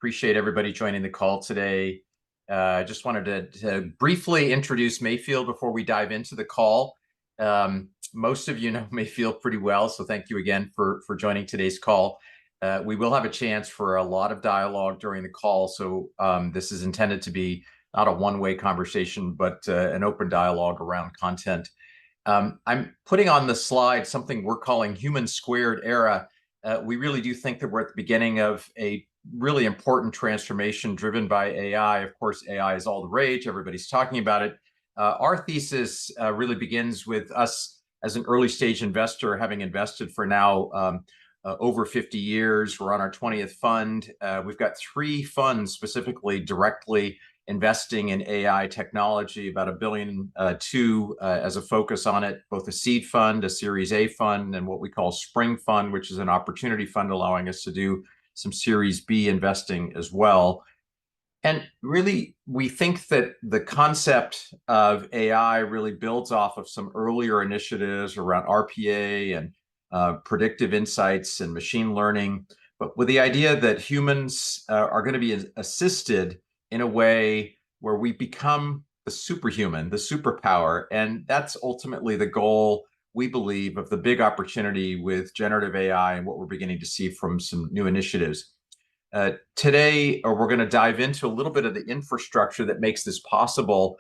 Appreciate everybody joining the call today. I just wanted to briefly introduce Mayfield before we dive into the call. Most of you know Mayfield pretty well, so thank you again for joining today's call. We will have a chance for a lot of dialogue during the call, so this is intended to be not a one-way conversation, but an open dialogue around content. I'm putting on the slide something we're calling human squared era. We really do think that we're at the beginning of a really important transformation driven by AI. Of course, AI is all the rage. Everybody's talking about it. Our thesis really begins with us as an early stage investor, having invested for now over 50 years. We're on our 20th fund. We've got 3 funds specifically directly investing in AI technology, about $1.2 billion as a focus on it, both a seed fund, a Series A fund, and what we call Spring Fund, which is an opportunity fund allowing us to do some Series B investing as well. And really, we think that the concept of AI really builds off of some earlier initiatives around RPA and predictive insights and machine learning, but with the idea that humans are going to be assisted in a way where we become the superhuman, the superpower. And that's ultimately the goal, we believe, of the big opportunity with generative AI and what we're beginning to see from some new initiatives. Today, we're going to dive into a little bit of the infrastructure that makes this possible.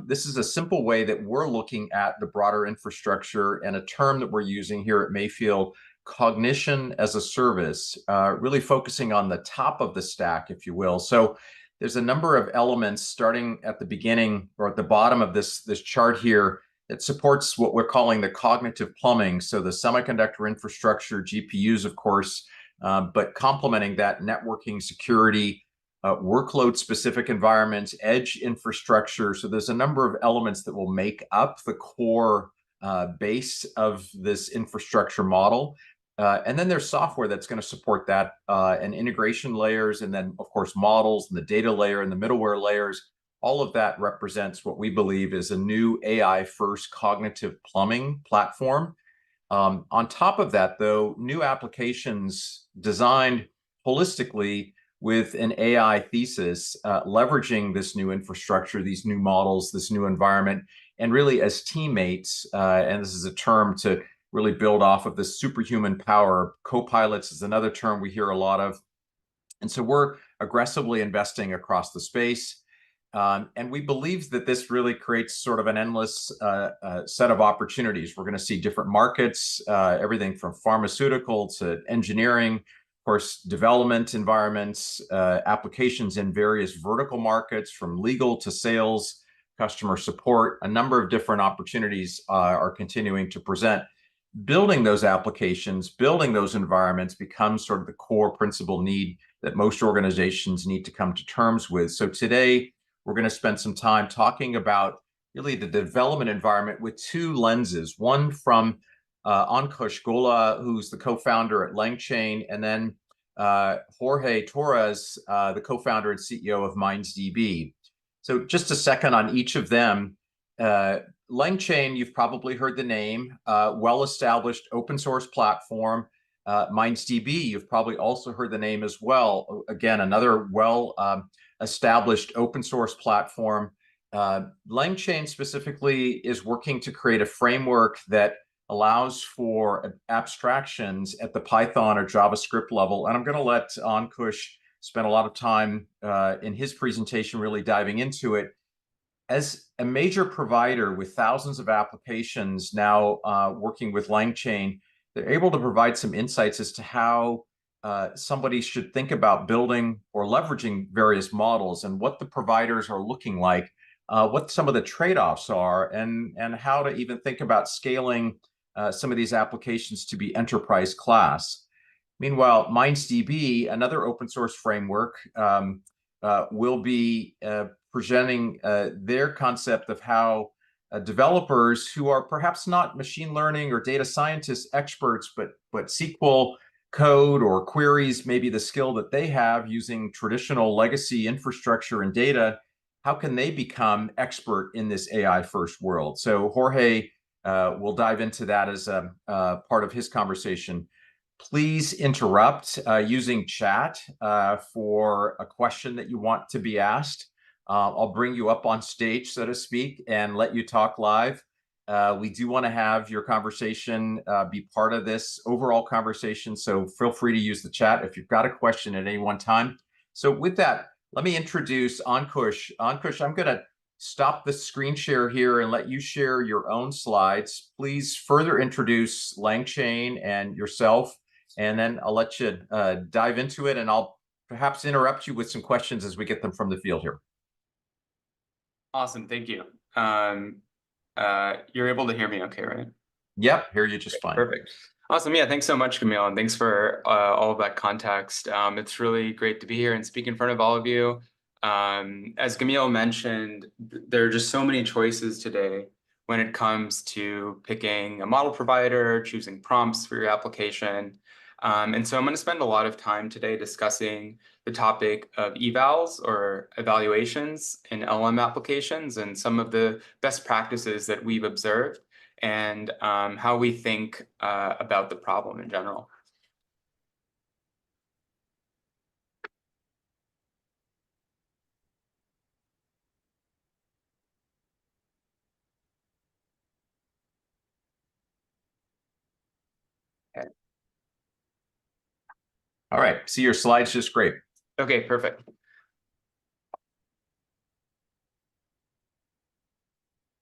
This is a simple way that we're looking at the broader infrastructure, and a term that we're using here at Mayfield, cognition as a service, really focusing on the top of the stack, if you will. So there's a number of elements starting at the beginning or at the bottom of this chart here that supports what we're calling the cognitive plumbing. So the semiconductor infrastructure, GPUs, of course, but complementing that, networking, security, workload-specific environments, edge infrastructure. So there's a number of elements that will make up the core base of this infrastructure model. And then there's software that's going to support that, and integration layers, and then, of course, models and the data layer and the middleware layers. All of that represents what we believe is a new AI-first cognitive plumbing platform. On top of that, though, new applications designed holistically with an AI thesis, leveraging this new infrastructure, these new models, this new environment, and really as teammates, and this is a term to really build off of this superhuman power. Co-pilots is another term we hear a lot of. And so we're aggressively investing across the space. And we believe that this really creates sort of an endless set of opportunities. We're going to see different markets, everything from pharmaceutical to engineering, of course, development environments, applications in various vertical markets, from legal to sales, customer support. A number of different opportunities are continuing to present. Building those applications, building those environments becomes sort of the core principal need that most organizations need to come to terms with. So today, we're going to spend some time talking about really the development environment with 2 lenses. One from Ankush Gola, who's the co-founder at LangChain, and then Jorge Torres, the co-founder and CEO of MindsDB. So just a second on each of them. LangChain, you've probably heard the name, well-established open source platform. MindsDB, you've probably also heard the name as well. Again, another well-established open source platform. LangChain specifically is working to create a framework that allows for abstractions at the Python or JavaScript level. And I'm going to let Ankush spend a lot of time in his presentation really diving into it. As a major provider with thousands of applications now working with LangChain, they're able to provide some insights as to how somebody should think about building or leveraging various models, and what the providers are looking like, what some of the trade-offs are, and how to even think about scaling some of these applications to be enterprise class. Meanwhile, MindsDB, another open source framework, will be presenting their concept of how developers who are perhaps not machine learning or data scientist experts, but SQL code or queries, maybe the skill that they have using traditional legacy infrastructure and data, how can they become expert in this AI first world? So Jorge will dive into that as a part of his conversation. Please interrupt using chat for a question that you want to be asked. I'll bring you up on stage, so to speak, and let you talk live. We do want to have your conversation be part of this overall conversation, so feel free to use the chat if you've got a question at any one time. So with that, let me introduce Ankush. Ankush, I'm going to stop the screen share here and let you share your own slides. Please further introduce LangChain and yourself, and then I'll let you dive into it, and I'll perhaps interrupt you with some questions as we get them from the field here. Awesome, thank you. You're able to hear me okay, right? Yep, hear you just fine. Perfect. Awesome, yeah, thanks so much, Camille, and thanks for all of that context. It's really great to be here and speak in front of all of you. As Camille mentioned, there are just so many choices today when it comes to picking a model provider, choosing prompts for your application. And so I'm going to spend a lot of time today discussing the topic of evals or evaluations in LLM applications and some of the best practices that we've observed and how we think about the problem in general. Okay. All right, see your slides just great. Okay, perfect.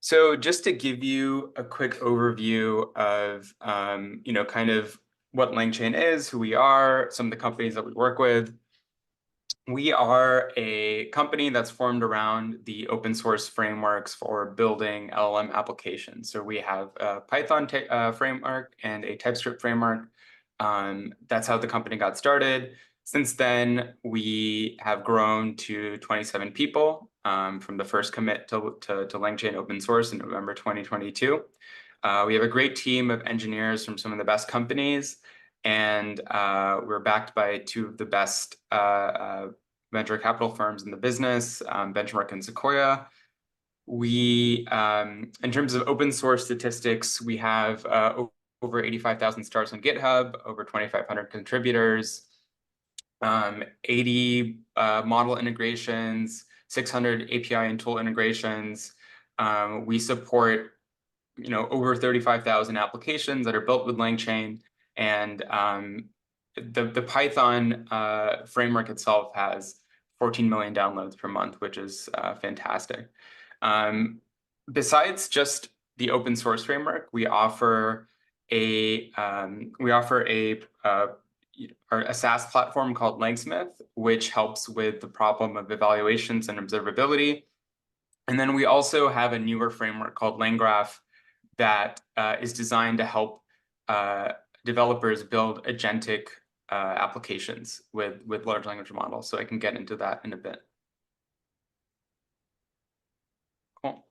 So just to give you a quick overview of, kind of what LangChain is, who we are, some of the companies that we work with. We are a company that's formed around the open source frameworks for building LLM applications. So we have a Python framework and a TypeScript framework. That's how the company got started. Since then, we have grown to 27 people from the first commit to LangChain open source in November 2022. We have a great team of engineers from some of the best companies, and we're backed by two of the best venture capital firms in the business, Benchmark and Sequoia. We, in terms of open source statistics, we have over 85,000 stars on GitHub, over 2,500 contributors, 80 model integrations, 600 API and tool integrations. We support over 35,000 applications that are built with LangChain, and the Python framework itself has 14 million downloads per month, which is fantastic. Besides just the open source framework, we offer a SaaS platform called LangSmith, which helps with the problem of evaluations and observability. And then we also have a newer framework called LangGraph that is designed to help developers build agentic applications with large language models. So I can get into that in a bit. Cool.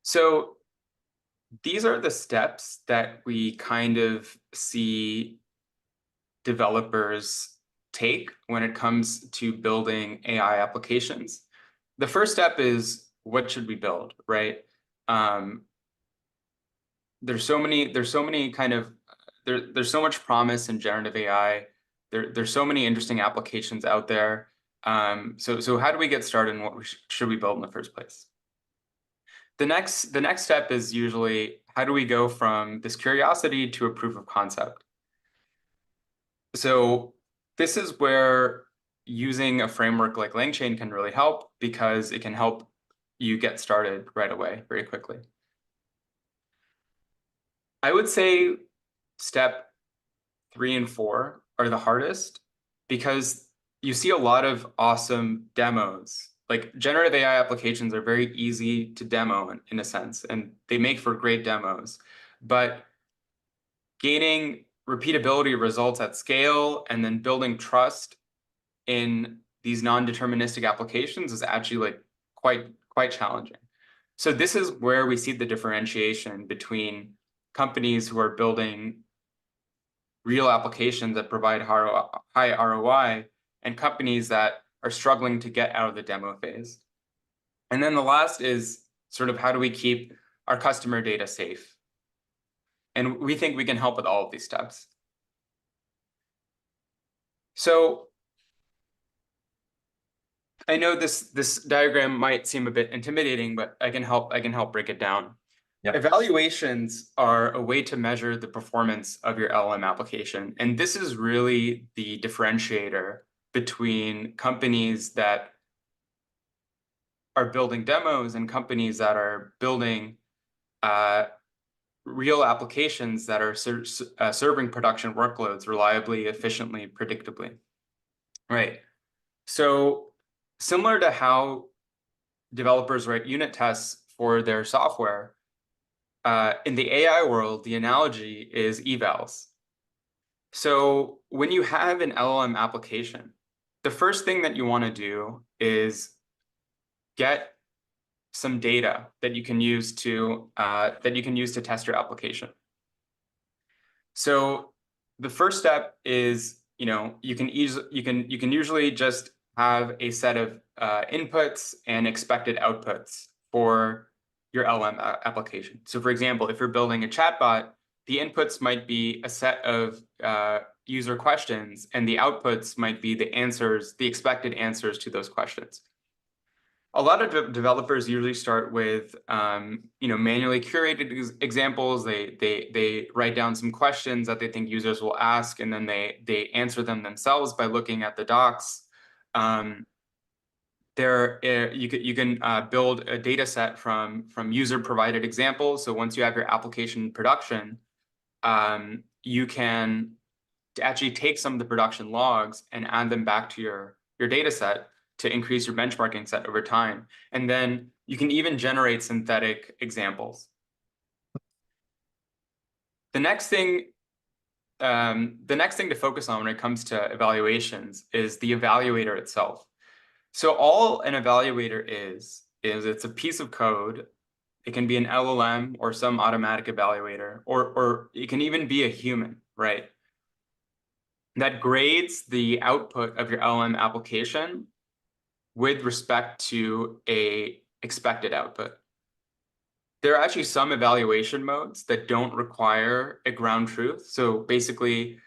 So these are the steps that we kind of see developers take when it comes to building AI applications. The first step is, what should we build, right? There's so much promise in generative AI. There's so many interesting applications out there. So how do we get started, and what should we build in the first place? The next step is usually, how do we go from this curiosity to a proof of concept? So this is where using a framework like LangChain can really help, because it can help you get started right away, very quickly. I would say step 3 and 4 are the hardest, because you see a lot of awesome demos. Like, generative AI applications are very easy to demo in a sense, and they make for great demos. But gaining repeatability results at scale and then building trust in these non-deterministic applications is actually quite challenging. So this is where we see the differentiation between companies who are building real applications that provide high ROI and companies that are struggling to get out of the demo phase. And then the last is sort of, how do we keep our customer data safe? And we think we can help with all of these steps. So I know this diagram might seem a bit intimidating, but I can help break it down. Yep. Evaluations are a way to measure the performance of your LLM application. And this is really the differentiator between companies that are building demos and companies that are building real applications that are serving production workloads reliably, efficiently, predictably. Right. So similar to how developers write unit tests for their software, in the AI world, the analogy is evals. So when you have an LLM application, the first thing that you want to do is get some data that you can use to test your application. So the first step is, you can usually just have a set of inputs and expected outputs for your LLM application. So for example, if you're building a chatbot, the inputs might be a set of user questions, and the outputs might be the answers, the expected answers to those questions. A lot of developers usually start with manually curated examples. They write down some questions that they think users will ask, and then they answer them themselves by looking at the docs. You can build a data set from user provided examples. So once you have your application in production, you can actually take some of the production logs and add them back to your data set to increase your benchmarking set over time. And then you can even generate synthetic examples. The next thing to focus on when it comes to evaluations is the evaluator itself. So all an evaluator is it's a piece of code. It can be an LLM or some automatic evaluator, or it can even be a human, right? That grades the output of your LLM application with respect to a expected output. There are actually some evaluation modes that don't require a ground truth. So basically,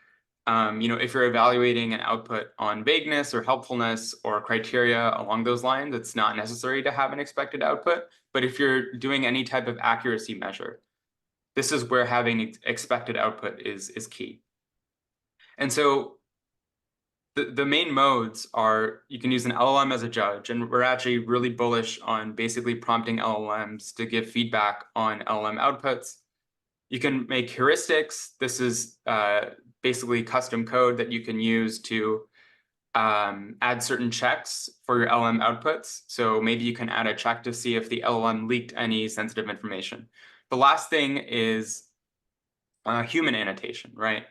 if you're evaluating an output on vagueness or helpfulness or criteria along those lines, it's not necessary to have an expected output. But if you're doing any type of accuracy measure, this is where having expected output is key. And so the main modes are, you can use an LLM as a judge, and we're actually really bullish on basically prompting LLMs to give feedback on LLM outputs. You can make heuristics. This is basically custom code that you can use to add certain checks for your LLM outputs. So maybe you can add a check to see if the LLM leaked any sensitive information. The last thing is human annotation, right?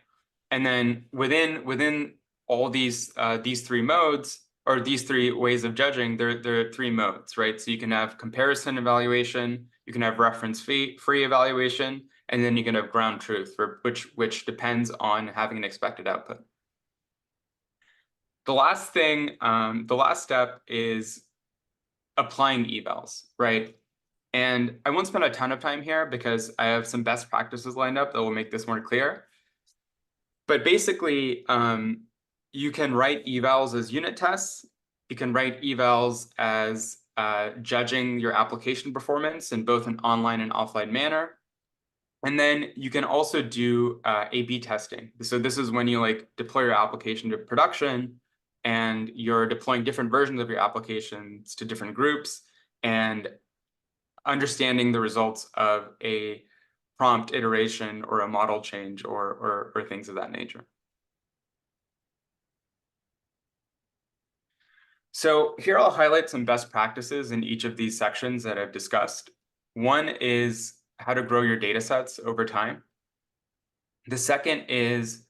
And then within all these three modes, or these three ways of judging, there are three modes, right? So you can have comparison evaluation, you can have reference-free evaluation, and then you can have ground truth, which depends on having an expected output. The last step is applying evals, right? And I won't spend a ton of time here because I have some best practices lined up that will make this more clear. But basically, you can write evals as unit tests. You can write evals as judging your application performance in both an online and offline manner. And then you can also do A/B testing. So this is when you deploy your application to production, and you're deploying different versions of your applications to different groups and understanding the results of a prompt iteration or a model change or things of that nature. So here I'll highlight some best practices in each of these sections that I've discussed. One is how to grow your data sets over time. The second is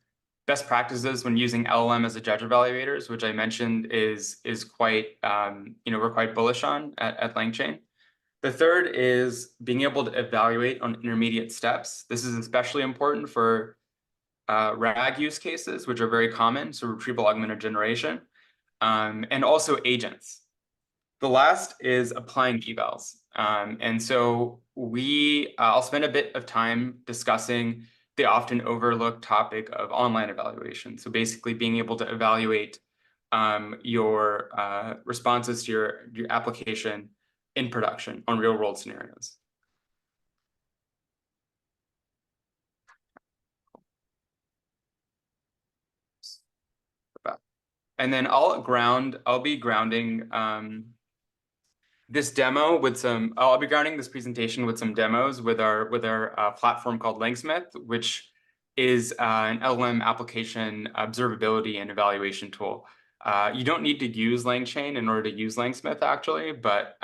best practices when using LLM as a judge evaluators, which I mentioned is quite, we're quite bullish on at LangChain. The third is being able to evaluate on intermediate steps. This is especially important for RAG use cases, which are very common, so retrieval augmented generation, and also agents. The last is applying evals. And so I'll spend a bit of time discussing the often overlooked topic of online evaluation. So basically being able to evaluate your responses to your application in production on real world scenarios. And then I'll be grounding this demo with some, I'll be grounding this presentation with some demos with our platform called LangSmith, which is an LLM application observability and evaluation tool. You don't need to use LangChain in order to use LangSmith actually, but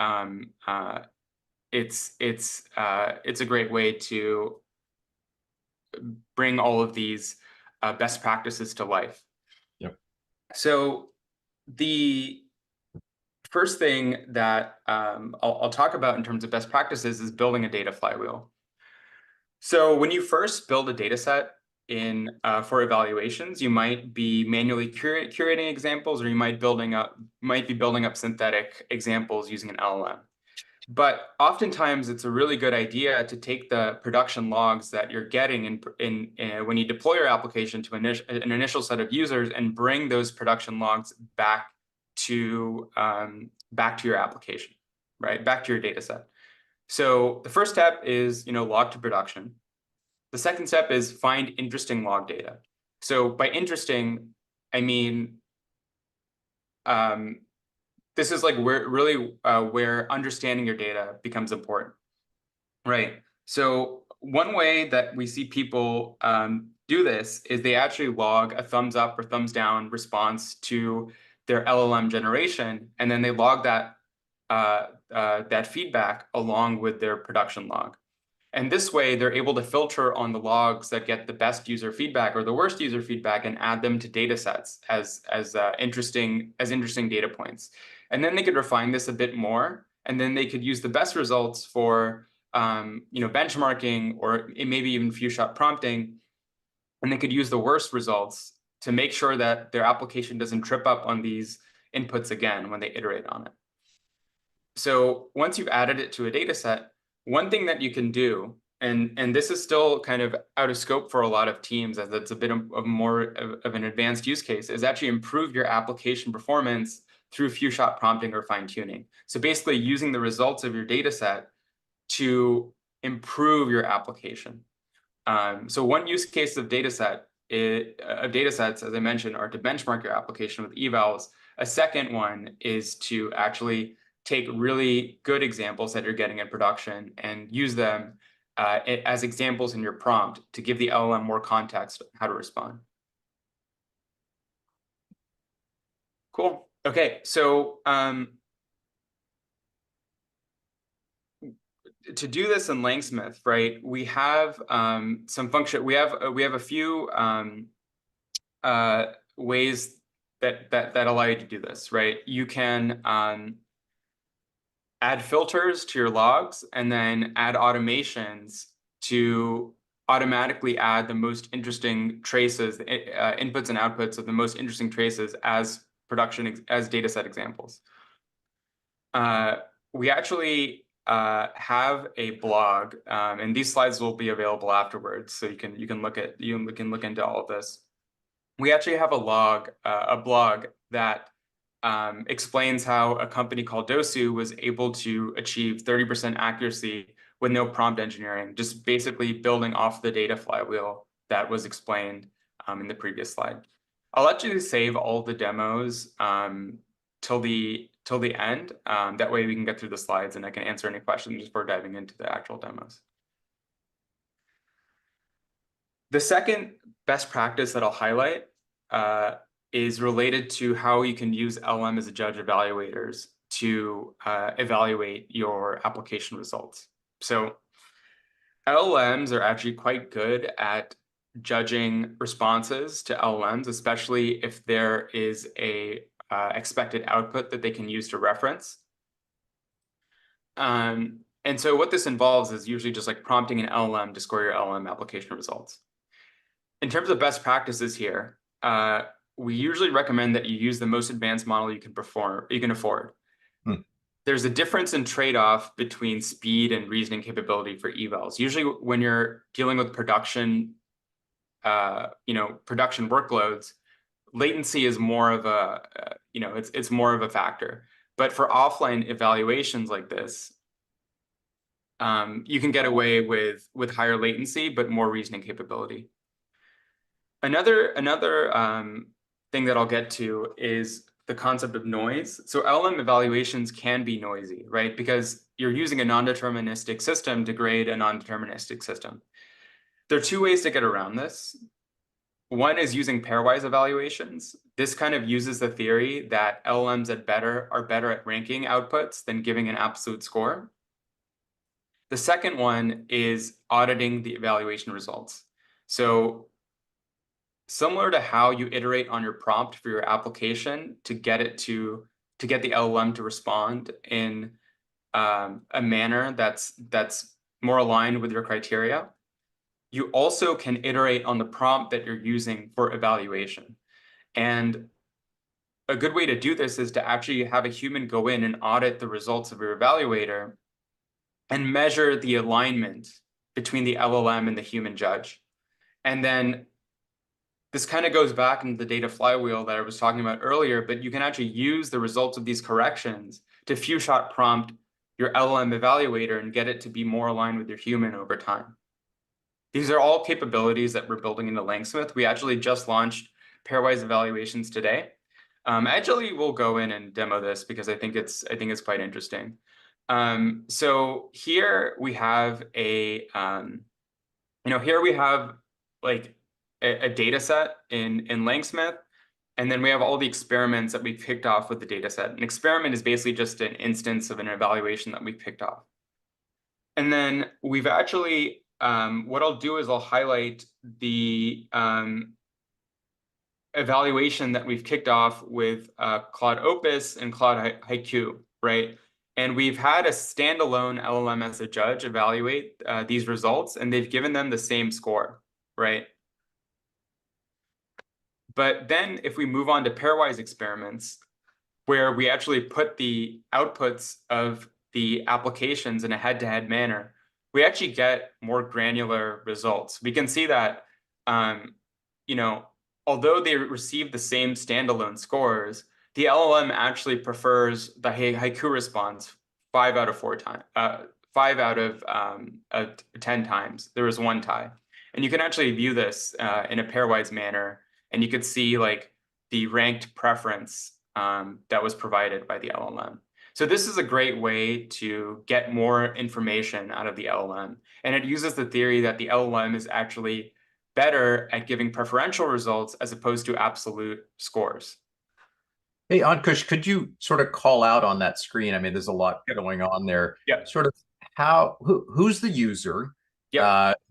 it's a great way to bring all of these best practices to life. Yep. So the first thing that I'll talk about in terms of best practices is building a data flywheel. So when you first build a data set for evaluations, you might be manually curating examples, or you might be building up synthetic examples using an LLM. But oftentimes it's a really good idea to take the production logs that you're getting when you deploy your application to an initial set of users and bring those production logs back to your application, right? Back to your data set. So the first step is, log to production. The second step is find interesting log data. So by interesting, I mean, this is like where understanding your data becomes important, right? So one way that we see people do this is they actually log a thumbs up or thumbs down response to their LLM generation, and then they log that feedback along with their production log. And this way, they're able to filter on the logs that get the best user feedback or the worst user feedback and add them to data sets as interesting data points. And then they could refine this a bit more, and then they could use the best results for benchmarking or maybe even few-shot prompting, and they could use the worst results to make sure that their application doesn't trip up on these inputs again when they iterate on it. So once you've added it to a data set, one thing that you can do, and this is still kind of out of scope for a lot of teams as it's a bit of more of an advanced use case, is actually improve your application performance through few-shot prompting or fine-tuning. So basically using the results of your data set to improve your application. So one use case of data sets, as I mentioned, are to benchmark your application with evals. A second one is to actually take really good examples that you're getting in production and use them as examples in your prompt to give the LLM more context on how to respond. Cool. Okay, so to do this in LangSmith, right, we have some function. We have a few ways that allow you to do this, right? You can add filters to your logs and then add automations to automatically add the most interesting traces, inputs and outputs of the most interesting traces as data set examples. We actually have a blog, and these slides will be available afterwards, so you can look into all of this. We actually have a blog that explains how a company called Dosu was able to achieve 30% accuracy with no prompt engineering, just basically building off the data flywheel that was explained in the previous slide. I'll actually save all the demos till the end. That way we can get through the slides and I can answer any questions before diving into the actual demos. The second best practice that I'll highlight is related to how you can use LLM as a judge evaluators to evaluate your application results. So LLMs are actually quite good at judging responses to LLMs, especially if there is a expected output that they can use to reference. And so what this involves is usually just like prompting an LLM to score your LLM application results. In terms of best practices here, we usually recommend that you use the most advanced model you can afford. There's a difference in trade-off between speed and reasoning capability for evals. Usually when you're dealing with production production workloads, latency is more of a, it's more of a factor. But for offline evaluations like this, you can get away with higher latency, but more reasoning capability. Another thing that I'll get to is the concept of noise. So LLM evaluations can be noisy, right? Because you're using a non-deterministic system to grade a non-deterministic system. There are two ways to get around this. One is using pairwise evaluations. This kind of uses the theory that LLMs are better at ranking outputs than giving an absolute score. The second one is auditing the evaluation results. So similar to how you iterate on your prompt for your application to get the LLM to respond in a manner that's more aligned with your criteria, you also can iterate on the prompt that you're using for evaluation. And a good way to do this is to actually have a human go in and audit the results of your evaluator and measure the alignment between the LLM and the human judge. And then this kind of goes back into the data flywheel that I was talking about earlier, but you can actually use the results of these corrections to few-shot prompt your LLM evaluator and get it to be more aligned with your human over time. These are all capabilities that we're building into LangSmith. We actually just launched pairwise evaluations today. Actually, we'll go in and demo this because I think it's quite interesting. So here we have a like a data set in LangSmith, and then we have all the experiments that we've picked off with the data set. An experiment is basically just an instance of an evaluation that we've picked off. And then we've actually, what I'll do is I'll highlight the evaluation that we've kicked off with Claude Opus and Claude Haiku, right? And we've had a standalone LLM as a judge evaluate these results, and they've given them the same score, right? But then if we move on to pairwise experiments, where we actually put the outputs of the applications in a head-to-head manner, we actually get more granular results. We can see that, although they receive the same standalone scores, the LLM actually prefers the Haiku response 5 out of 10 times. There was one tie. And you can actually view this in a pairwise manner, and you could see like the ranked preference that was provided by the LLM. So this is a great way to get more information out of the LLM. And it uses the theory that the LLM is actually better at giving preferential results as opposed to absolute scores. Hey, Ankush, could you sort of call out on that screen? I mean, there's a lot going on there. Yeah. Sort of who's the user?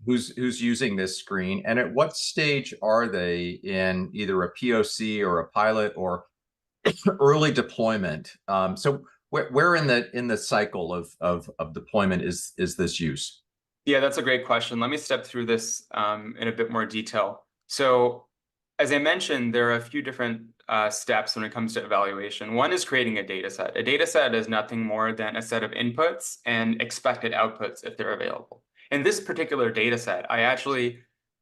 Who's using this screen, and at what stage are they in either a POC or a pilot or early deployment? So where in the cycle of deployment is this use? Yeah, that's a great question. Let me step through this in a bit more detail. So as I mentioned, there are a few different steps when it comes to evaluation. One is creating a data set. A data set is nothing more than a set of inputs and expected outputs if they're available. In this particular data set, I actually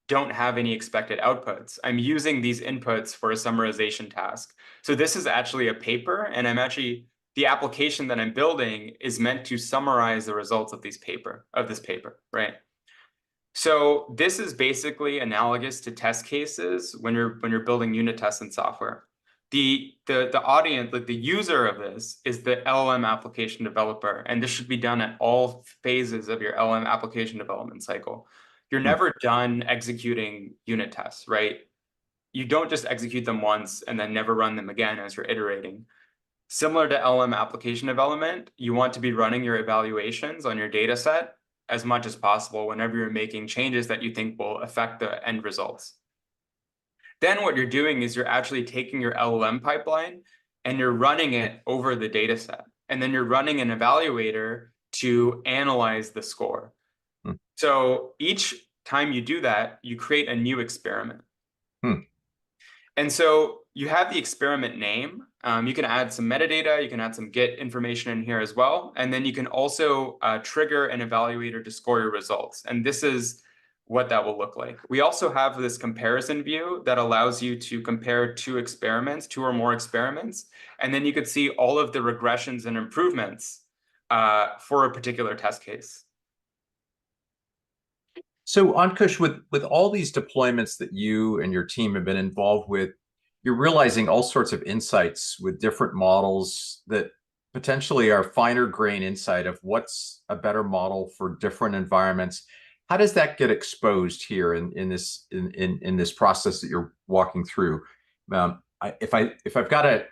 don't have any expected outputs. I'm using these inputs for a summarization task. So this is actually a paper, and the application that I'm building is meant to summarize the results of this paper, right? So this is basically analogous to test cases when you're building unit tests in software. The audience, like the user of this, is the LLM application developer, and this should be done at all phases of your LLM application development cycle. You're never done executing unit tests, right? You don't just execute them once and then never run them again as you're iterating. Similar to LLM application development, you want to be running your evaluations on your data set as much as possible whenever you're making changes that you think will affect the end results. Then what you're doing is you're actually taking your LLM pipeline and you're running it over the data set. And then you're running an evaluator to analyze the score. So each time you do that, you create a new experiment. And so you have the experiment name. You can add some metadata. You can add some Git information in here as well. And then you can also trigger an evaluator to score your results. And this is what that will look like. We also have this comparison view that allows you to compare two or more experiments, and then you could see all of the regressions and improvements for a particular test case. So Ankush, with all these deployments that you and your team have been involved with, you're realizing all sorts of insights with different models that potentially are finer grain insight of what's a better model for different environments. How does that get exposed here in this process that you're walking through? If I've got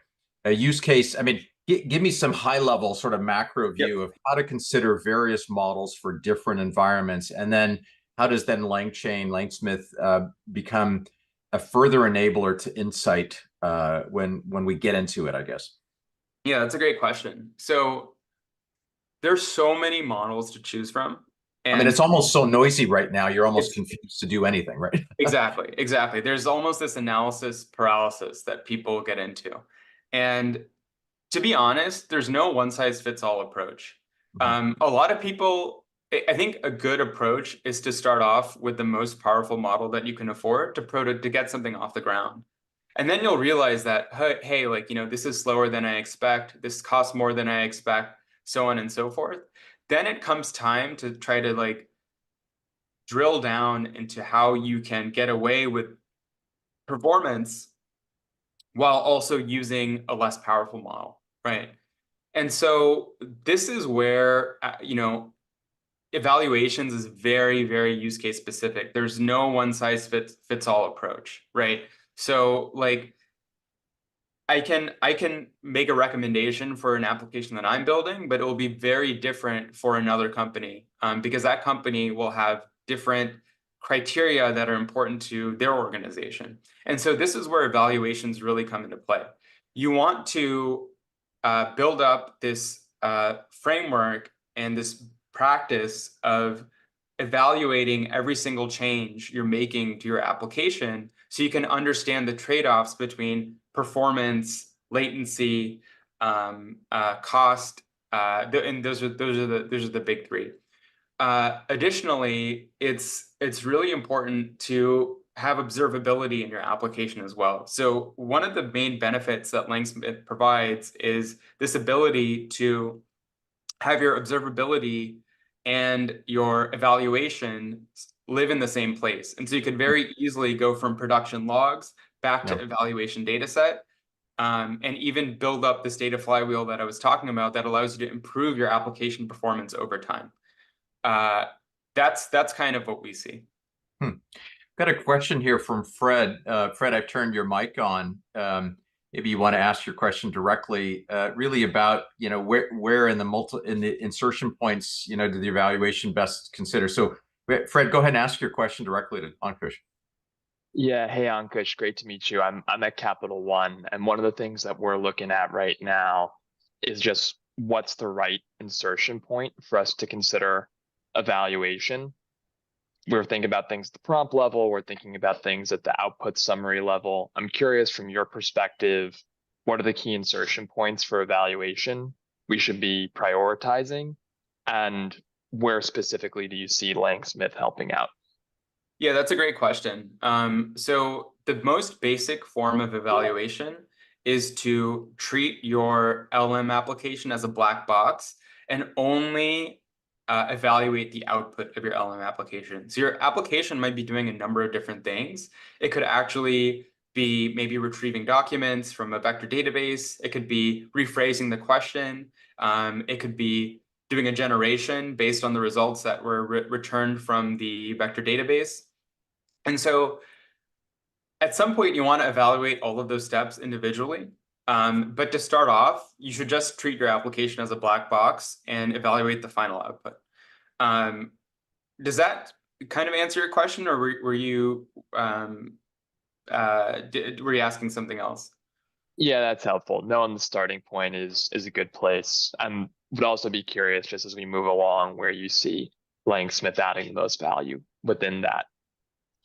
a use case, I mean, give me some high level sort of macro view of how to consider various models for different environments, and then how does then LangChain, LangSmith become a further enabler to insight when we get into it, I guess? Yeah, that's a great question. So there's so many models to choose from. I mean, it's almost so noisy right now, you're almost confused to do anything, right? Exactly. There's almost this analysis paralysis that people get into. And to be honest, there's no one-size-fits-all approach. A lot of people, I think a good approach is to start off with the most powerful model that you can afford to get something off the ground. And then you'll realize that, hey, like, this is slower than I expect, this costs more than I expect, so on and so forth. Then it comes time to try to like drill down into how you can get away with performance while also using a less powerful model, right? And so this is where, evaluations is very, very use case specific. There's no one size fits all approach, right? So like, I can make a recommendation for an application that I'm building, but it will be very different for another company because that company will have different criteria that are important to their organization. And so this is where evaluations really come into play. You want to build up this framework and this practice of evaluating every single change you're making to your application so you can understand the trade-offs between performance, latency, cost, and those are the big three. Additionally, it's really important to have observability in your application as well. So one of the main benefits that LangSmith provides is this ability to have your observability and your evaluation live in the same place. And so you could very easily go from production logs back to evaluation data set, and even build up this data flywheel that I was talking about that allows you to improve your application performance over time. That's kind of what we see. Got a question here from Fred. Fred, I've turned your mic on. Maybe you want to ask your question directly, really about where in the insertion points do the evaluation best consider. So, Fred, go ahead and ask your question directly to Ankush. Yeah, hey Ankush, great to meet you. I'm at Capital One, and one of the things that we're looking at right now is just what's the right insertion point for us to consider evaluation. We're thinking about things at the prompt level, we're thinking about things at the output summary level. I'm curious from your perspective, what are the key insertion points for evaluation we should be prioritizing? And where specifically do you see LangSmith helping out? Yeah, that's a great question. So the most basic form of evaluation is to treat your LLM application as a black box and only evaluate the output of your LLM application. So your application might be doing a number of different things. It could actually be maybe retrieving documents from a vector database. It could be rephrasing the question. It could be doing a generation based on the results that were returned from the vector database. And so at some point, you want to evaluate all of those steps individually. But to start off, you should just treat your application as a black box and evaluate the final output. Does that kind of answer your question, or were you asking something else? Yeah, that's helpful. Knowing the starting point is a good place. I would also be curious, just as we move along, where you see LangSmith adding the most value within that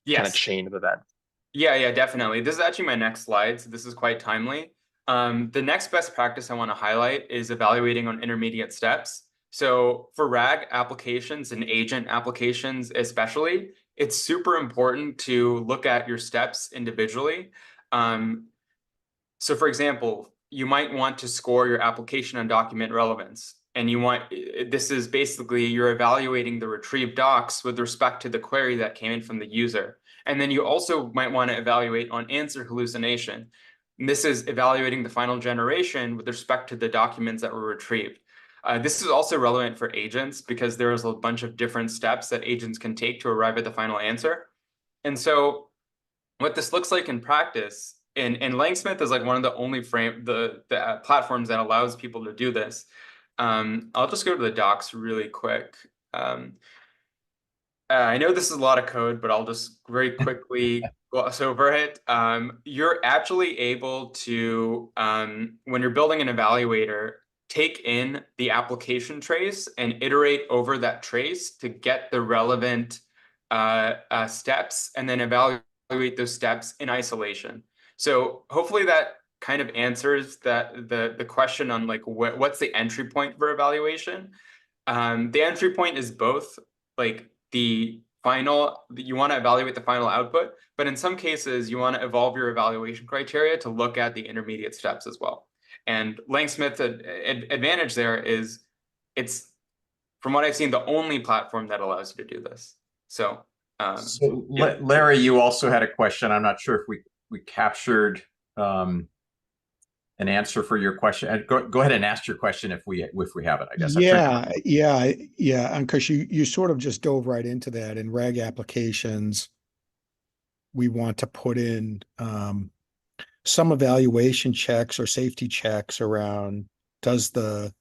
kind of chain of events. Yeah, definitely. This is actually my next slide, so this is quite timely. The next best practice I want to highlight is evaluating on intermediate steps. So for RAG applications and agent applications especially, it's super important to look at your steps individually. So for example, you might want to score your application on document relevance. And this is basically you're evaluating the retrieved docs with respect to the query that came in from the user. And then you also might want to evaluate on answer hallucination. And this is evaluating the final generation with respect to the documents that were retrieved. This is also relevant for agents because there's a bunch of different steps that agents can take to arrive at the final answer. And so what this looks like in practice, and LangSmith is like one of the only platforms that allows people to do this. I'll just go to the docs really quick. I know this is a lot of code, but I'll just very quickly gloss over it. You're actually able to, when you're building an evaluator, take in the application trace and iterate over that trace to get the relevant steps, and then evaluate those steps in isolation. So hopefully that kind of answers the question on like what's the entry point for evaluation. The entry point is both like the final, you want to evaluate the final output, but in some cases you want to evolve your evaluation criteria to look at the intermediate steps as well. And LangSmith's advantage there is it's, from what I've seen, the only platform that allows you to do this. So, yeah. Larry, you also had a question. I'm not sure if we captured an answer for your question. Go ahead and ask your question if we have it, I guess. Yeah. And because you sort of just dove right into that. In RAG applications, we want to put in some evaluation checks or safety checks around does the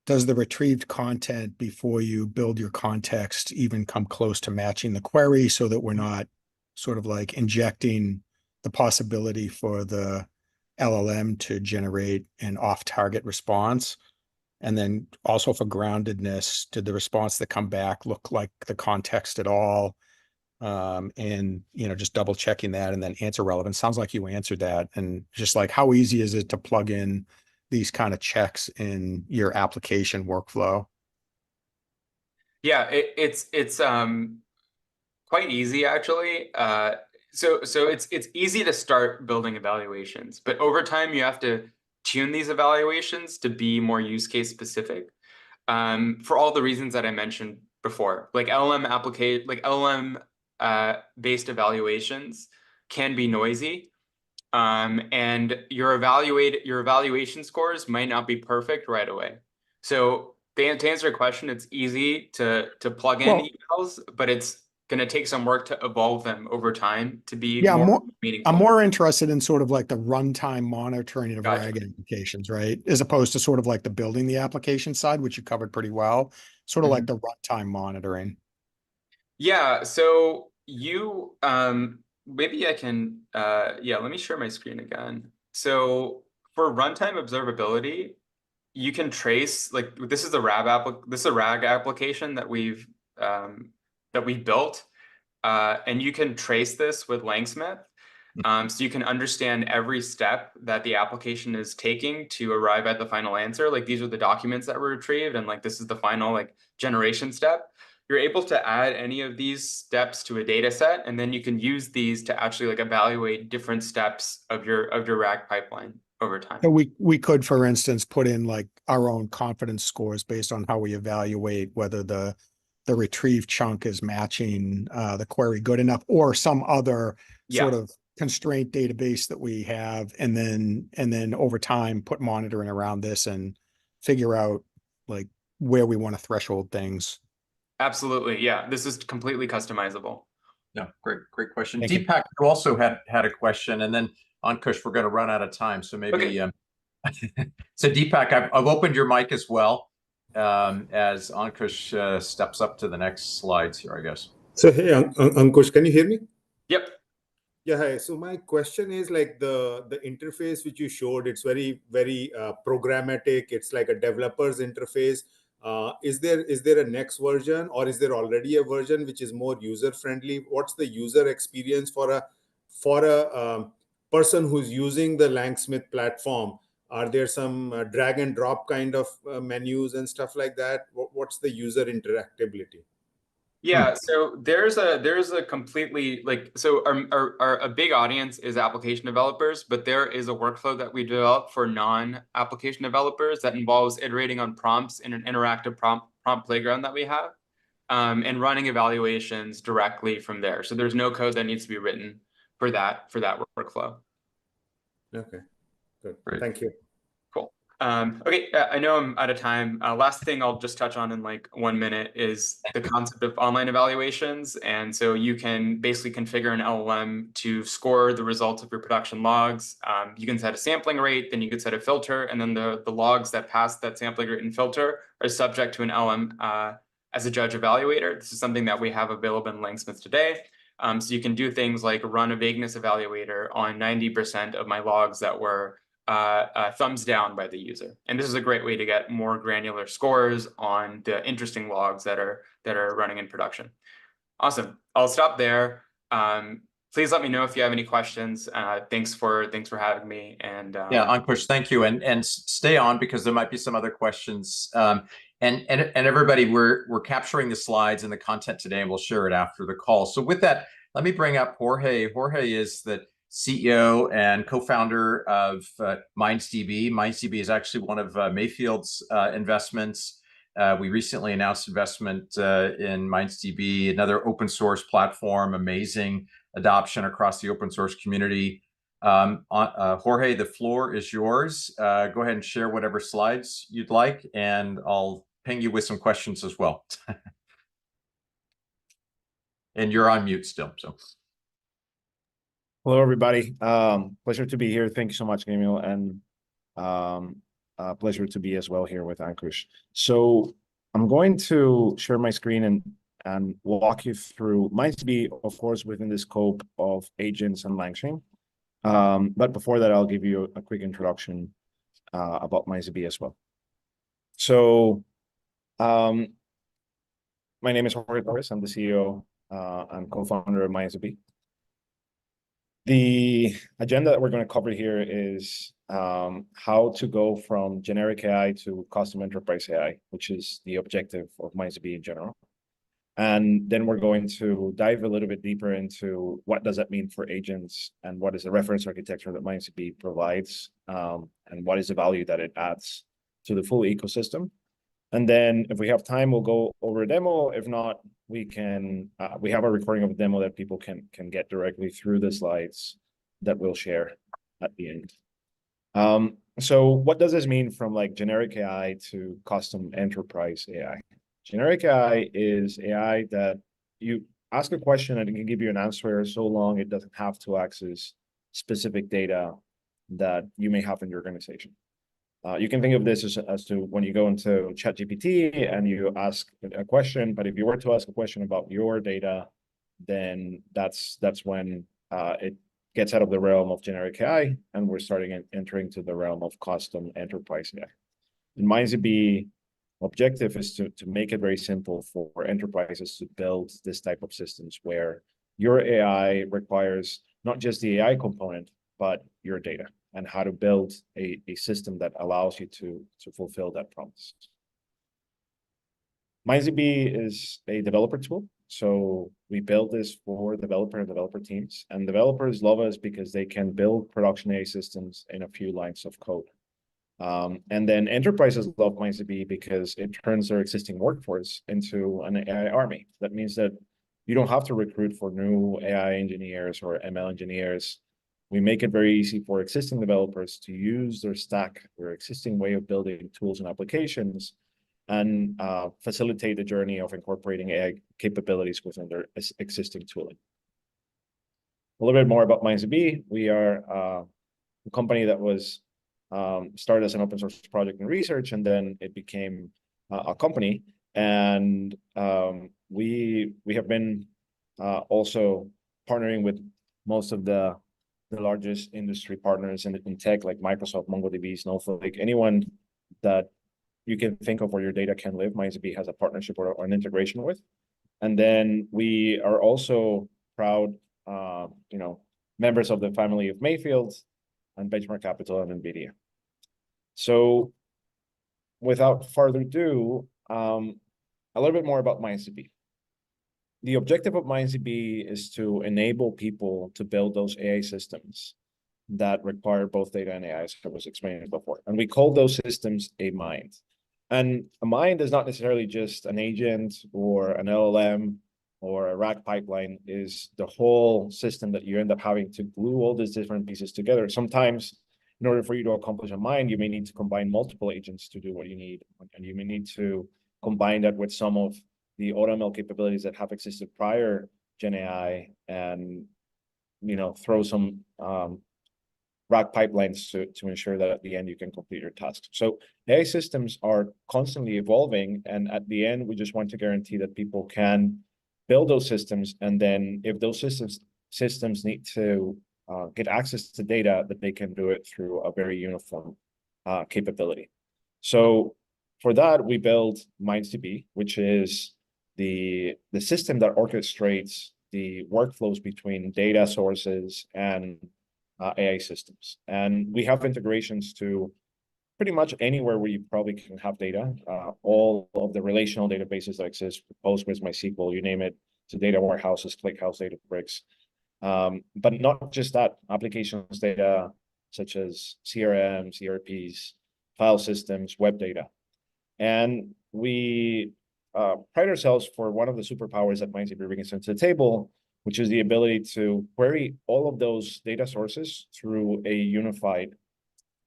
retrieved content before you build your context even come close to matching the query, so that we're not sort of like injecting the possibility for the LLM to generate an off-target response. And then also for groundedness, did the response that come back look like the context at all? And, just double checking that, and then answer relevance. Sounds like you answered that. And just like, how easy is it to plug in these kind of checks in your application workflow? Yeah, it's quite easy actually. So it's easy to start building evaluations, but over time you have to tune these evaluations to be more use case specific, for all the reasons that I mentioned before. Like LLM based evaluations can be noisy, and your evaluation scores might not be perfect right away. So to answer your question, it's easy to plug in emails, but it's going to take some work to evolve them over time to be more meaningful. I'm more interested in sort of like the runtime monitoring of RAG applications, right? As opposed to sort of like the building the application side, which you covered pretty well, sort of like the runtime monitoring. Yeah, so you, maybe I can, let me share my screen again. So for runtime observability, you can trace, like, this is a RAG application that we've built, and you can trace this with LangSmith. So you can understand every step that the application is taking to arrive at the final answer. Like, these are the documents that were retrieved, and like this is the final like generation step. You're able to add any of these steps to a data set, and then you can use these to actually like evaluate different steps of your RAG pipeline over time. So we could, for instance, put in like our own confidence scores based on how we evaluate whether the retrieved chunk is matching the query good enough, or some other sort of constraint database that we have, and then over time put monitoring around this and figure out like where we want to threshold things. Absolutely. Yeah. This is completely customizable. Yeah. Great question. Deepak, you also had a question, and then Ankush, we're going to run out of time. So maybe, so Deepak, I've opened your mic as well, as Ankush steps up to the next slides here, I guess. So, hey, Ankush, can you hear me? Yep. Yeah, hi. So my question is like the interface which you showed, it's very, very programmatic. It's like a developer's interface. Is there a next version, or is there already a version which is more user friendly? What's the user experience for a person who's using the LangSmith platform? Are there some drag and drop kind of menus and stuff like that? What's the user interactability? Yeah, so there's a completely like so our a big audience is application developers, but there is a workflow that we develop for non-application developers that involves iterating on prompts in an interactive prompt playground that we have, and running evaluations directly from there. So there's no code that needs to be written for that workflow. Okay, good. Great. Thank you. Cool. Okay, I know I'm out of time. Last thing I'll just touch on in like 1 minute is the concept of online evaluations. And so you can basically configure an LLM to score the results of your production logs. You can set a sampling rate, then you could set a filter, and then the logs that pass that sampling rate and filter are subject to an LLM as a judge evaluator. This is something that we have available in LangSmith today. So you can do things like run a vagueness evaluator on 90% of my logs that were thumbs down by the user. And this is a great way to get more granular scores on the interesting logs that are running in production. Awesome. I'll stop there. Please let me know if you have any questions. Thanks for having me. And yeah, Ankush, thank you. And stay on because there might be some other questions. And everybody, we're capturing the slides and the content today, and we'll share it after the call. So with that, let me bring up Jorge. Jorge is the CEO and co-founder of MindsDB. MindsDB is actually one of Mayfield's investments. We recently announced investment in MindsDB, another open source platform, amazing adoption across the open source community. Jorge, the floor is yours. Go ahead and share whatever slides you'd like, and I'll ping you with some questions as well. And you're on mute still, so. Hello, everybody. Pleasure to be here. Thank you so much, Emil, and pleasure to be as well here with Ankush. So I'm going to share my screen and walk you through MindsDB, of course, within the scope of agents and LangChain. But before that, I'll give you a quick introduction about MindsDB as well. So my name is Jorge Torres. I'm the CEO and co-founder of MindsDB. The agenda that we're going to cover here is how to go from generic AI to custom enterprise AI, which is the objective of MindsDB in general. And then we're going to dive a little bit deeper into what does that mean for agents and what is the reference architecture that MindsDB provides, and what is the value that it adds to the full ecosystem. And then if we have time, we'll go over a demo. If not, we can, we have a recording of a demo that people can get directly through the slides that we'll share at the end. So what does this mean from like generic AI to custom enterprise AI? Generic AI is AI that you ask a question and it can give you an answer so long it doesn't have to access specific data that you may have in your organization. You can think of this as to when you go into ChatGPT and you ask a question, but if you were to ask a question about your data, then that's when it gets out of the realm of generic AI and we're starting entering to the realm of custom enterprise AI. In MindsDB, objective is to make it very simple for enterprises to build this type of systems where your AI requires not just the AI component, but your data and how to build a system that allows you to fulfill that promise. MindsDB is a developer tool. So we build this for developer and developer teams. And developers love us because they can build production AI systems in a few lines of code. And then enterprises love MindsDB because it turns their existing workforce into an AI army. That means that you don't have to recruit for new AI engineers or ML engineers. We make it very easy for existing developers to use their stack, their existing way of building tools and applications, and facilitate the journey of incorporating AI capabilities within their existing tooling. A little bit more about MindsDB. We are a company that was started as an open source project and research, and then it became a company. And we have been also partnering with most of the largest industry partners in tech, like Microsoft, MongoDB, Snowflake, anyone that you can think of where your data can live, MindsDB has a partnership or an integration with. And then we are also proud, members of the family of Mayfield and Benchmark Capital and NVIDIA. So without further ado, a little bit more about MindsDB. the objective of MindsDB is to enable people to build those AI systems that require both data and AI, as I was explaining before. And we call those systems a mind. And a mind is not necessarily just an agent or an LLM or a RAG pipeline, is the whole system that you end up having to glue all these different pieces together. Sometimes, in order for you to accomplish a mind, you may need to combine multiple agents to do what you need. And you may need to combine that with some of the AutoML capabilities that have existed prior Gen AI, and throw some RAG pipelines to ensure that at the end you can complete your tasks. So AI systems are constantly evolving, and at the end we just want to guarantee that people can build those systems, and then if those systems need to get access to data, that they can do it through a very uniform capability. So for that, we build MindsDB, which is the system that orchestrates the workflows between data sources and AI systems. And we have integrations to pretty much anywhere where you probably can have data. All of the relational databases that exist, Postgres, MySQL, you name it, to data warehouses, ClickHouse, Databricks. But not just that, applications data such as CRMs, ERPs, file systems, web data. And we pride ourselves for one of the superpowers that MindsDB brings to the table, which is the ability to query all of those data sources through a unified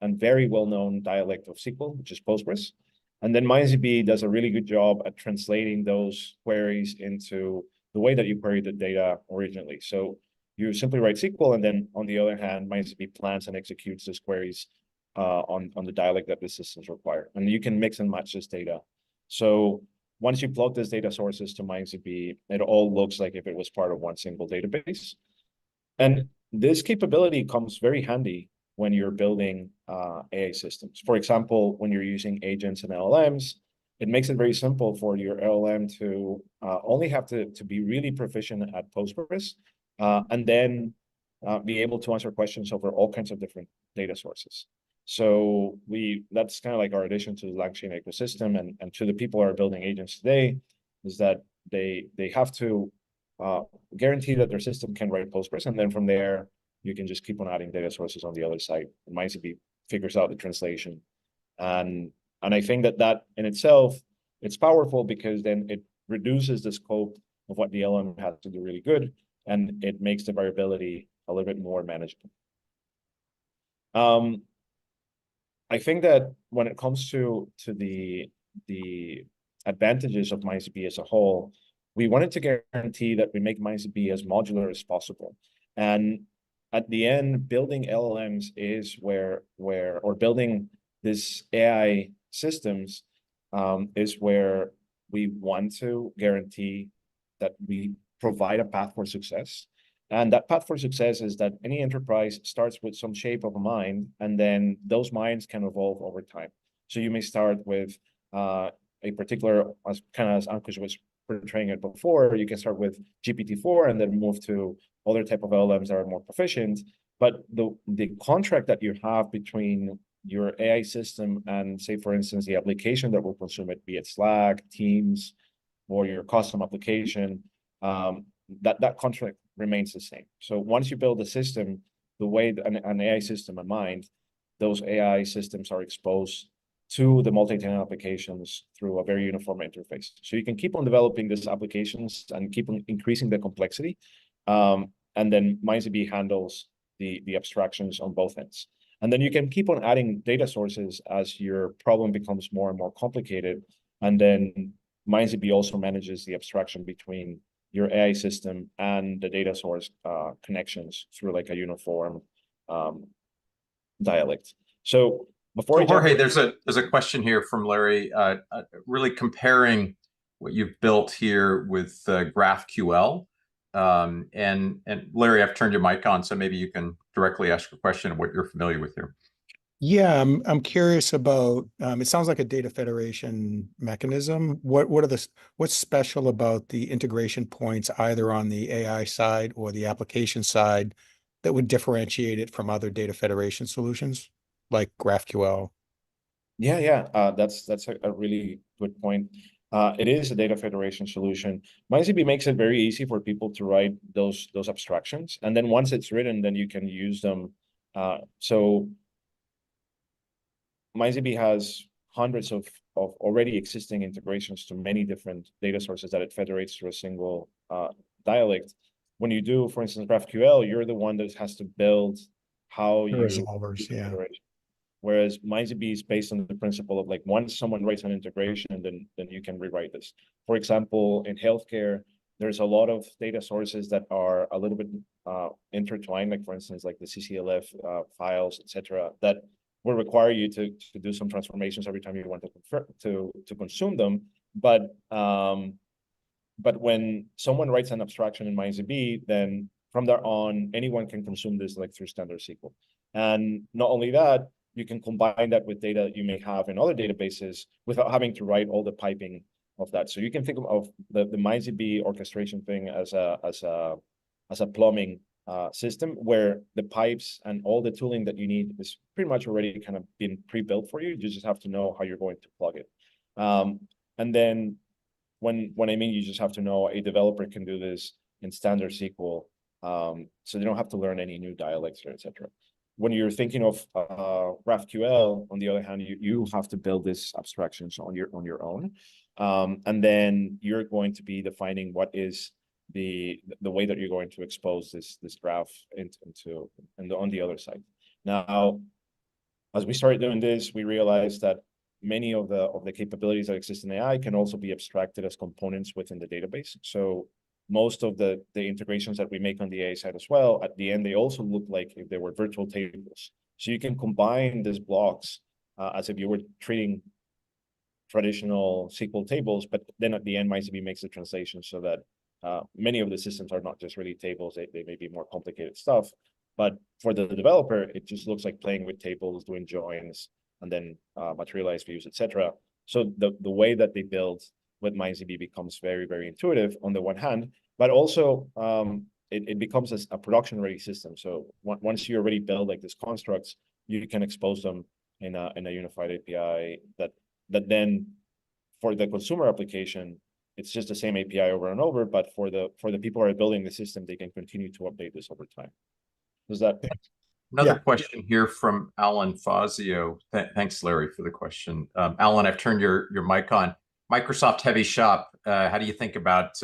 and very well-known dialect of SQL, which is Postgres. And then MindsDB does a really good job at translating those queries into the way that you query the data originally. So you simply write SQL, and then on the other hand, MindsDB plans and executes those queries on the dialect that the systems require. And you can mix and match this data. So once you plug these data sources to MindsDB, it all looks like if it was part of one single database. And this capability comes very handy when you're building AI systems. For example, when you're using agents and LLMs, it makes it very simple for your LLM to only have to be really proficient at Postgres, and then be able to answer questions over all kinds of different data sources. So that's kind of like our addition to the LangChain ecosystem, and to the people who are building agents today, is that they have to guarantee that their system can write Postgres, and then from there you can just keep on adding data sources on the other side, and MindsDB figures out the translation. And I think that in itself, it's powerful because then it reduces the scope of what the LLM has to do really good, and it makes the variability a little bit more manageable. I think that when it comes to the advantages of MindsDB as a whole, we wanted to guarantee that we make MindsDB as modular as possible. And at the end, building LLMs is or building this AI systems is where we want to guarantee that we provide a path for success. And that path for success is that any enterprise starts with some shape of a mind, and then those minds can evolve over time. So you may start with a particular, as Ankush was portraying it before, you can start with GPT-4 and then move to other type of LLMs that are more proficient. But the contract that you have between your AI system and, say, for instance, the application that will consume it, be it Slack, Teams, or your custom application, that contract remains the same. So once you build a system, the way an AI system in mind, those AI systems are exposed to the multi-tenant applications through a very uniform interface. So you can keep on developing these applications and keep on increasing the complexity. And then MindsDB handles the abstractions on both ends. And then you can keep on adding data sources as your problem becomes more and more complicated. And then MindsDB also manages the abstraction between your AI system and the data source connections through like a uniform dialect. So before Jorge, there's a question here from Larry, really comparing what you've built here with GraphQL. And Larry, I've turned your mic on, so maybe you can directly ask a question of what you're familiar with here. Yeah, I'm curious about. It sounds like a data federation mechanism. What's special about the integration points, either on the AI side or the application side, that would differentiate it from other data federation solutions like GraphQL? Yeah, that's a really good point. It is a data federation solution. MindsDB makes it very easy for people to write those abstractions. And then once it's written, then you can use them. So MindsDB has hundreds of already existing integrations to many different data sources that it federates to a single dialect. When you do, for instance, GraphQL, you're the one that has to build how you resolvers, yeah. Whereas MindsDB is based on the principle of like once someone writes an integration, then you can rewrite this. For example, in healthcare, there's a lot of data sources that are a little bit intertwined, like for instance, like the CCLF files, etc., that will require you to do some transformations every time you want to consume them. But when someone writes an abstraction in MindsDB, then from there on, anyone can consume this like through standard SQL. And not only that, you can combine that with data that you may have in other databases without having to write all the piping of that. So you can think of the MindsDB orchestration thing as a plumbing system where the pipes and all the tooling that you need is pretty much already kind of been pre-built for you. You just have to know how you're going to plug it. And then when I mean you just have to know, a developer can do this in standard SQL, so they don't have to learn any new dialects or etc. When you're thinking of GraphQL, on the other hand, you have to build these abstractions on your own, and then you're going to be defining what is the way that you're going to expose this graph on the other side. Now, as we started doing this, we realized that many of the capabilities that exist in AI can also be abstracted as components within the database. So most of the integrations that we make on the AI side as well, at the end, they also look like if they were virtual tables. So you can combine these blocks as if you were treating traditional SQL tables, but then at the end, MindsDB makes the translation so that many of the systems are not just really tables, they may be more complicated stuff. But for the developer, it just looks like playing with tables, doing joins, and then materialize views, etc. So the way that they build with MindsDB becomes very, very intuitive on the one hand, but also it becomes a production-ready system. So once you already build like these constructs, you can expose them in a unified API that then for the consumer application, it's just the same API over and over, but for the people who are building the system, they can continue to update this over time. Does that? Another question here from Alan Fazio. Thanks, Larry, for the question. Alan, I've turned your mic on. Microsoft heavy shop. How do you think about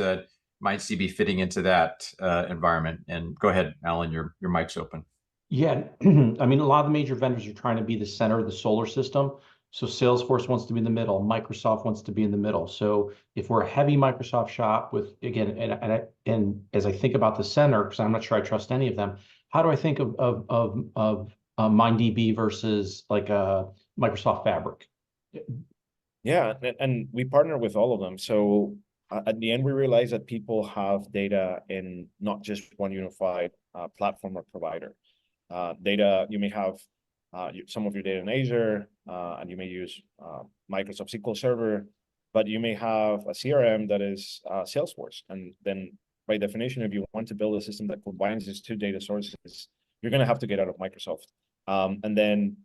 MindsDB fitting into that environment? And go ahead, Alan, your mic's open. Yeah, I mean, a lot of the major vendors are trying to be the center of the solar system. So Salesforce wants to be in the middle. Microsoft wants to be in the middle. So if we're a heavy Microsoft shop with, again, and as I think about the center, because I'm not sure I trust any of them, how do I think of MindsDB versus like a Microsoft Fabric? Yeah, and we partner with all of them. So at the end, we realize that people have data in not just one unified platform or provider. Data, you may have some of your data in Azure, and you may use Microsoft SQL Server, but you may have a CRM that is Salesforce. And then by definition, if you want to build a system that combines these two data sources, you're going to have to get out of Microsoft. And then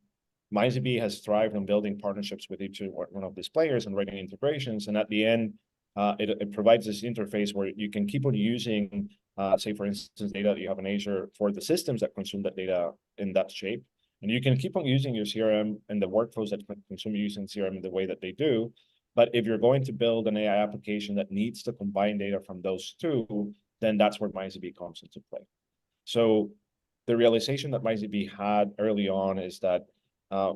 MindsDB has thrived on building partnerships with each one of these players and writing integrations. And at the end, it provides this interface where you can keep on using, say, for instance, data that you have in Azure for the systems that consume that data in that shape. And you can keep on using your CRM and the workflows that consume using CRM in the way that they do. But if you're going to build an AI application that needs to combine data from those two, then that's where MindsDB comes into play. So the realization that MindsDB had early on is that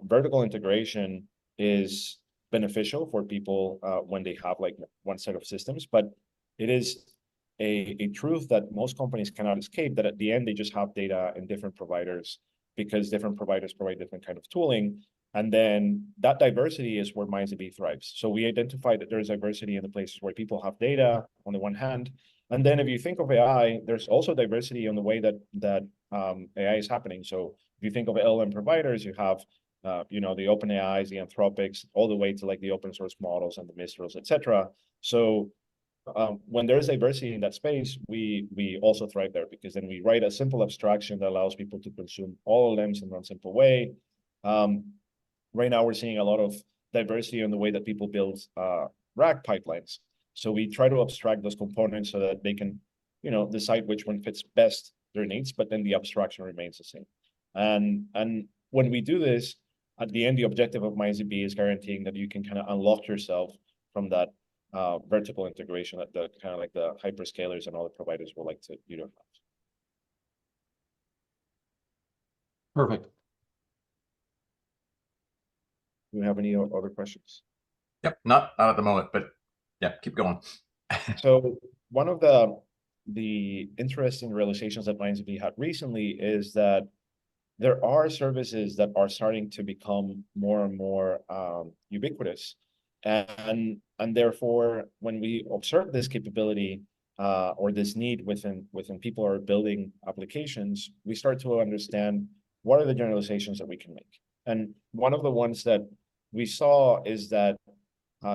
vertical integration is beneficial for people when they have like one set of systems, but it is a truth that most companies cannot escape, that at the end they just have data in different providers because different providers provide different kind of tooling. And then that diversity is where MindsDB thrives. So we identified that there's diversity in the places where people have data on the one hand. And then if you think of AI, there's also diversity on the way that AI is happening. So if you think of LLM providers, you have the OpenAIs, the Anthropics, all the way to like the open source models and the Mistrals, etc. So when there's diversity in that space, we also thrive there because then we write a simple abstraction that allows people to consume all LLMs in one simple way. Right now, we're seeing a lot of diversity in the way that people build RAG pipelines. So we try to abstract those components so that they can, decide which one fits best their needs, but then the abstraction remains the same. And when we do this, at the end, the objective of MindsDB is guaranteeing that you can kind of unlock yourself from that vertical integration that the kind of like the hyperscalers and other providers will like to have. Perfect. Do you have any other questions? Yep, not at the moment, but yeah, keep going. So one of the interesting realizations that MindsDB had recently is that there are services that are starting to become more and more ubiquitous, and therefore, when we observe this capability or this need within people who are building applications, we start to understand what are the generalizations that we can make. And one of the ones that we saw is that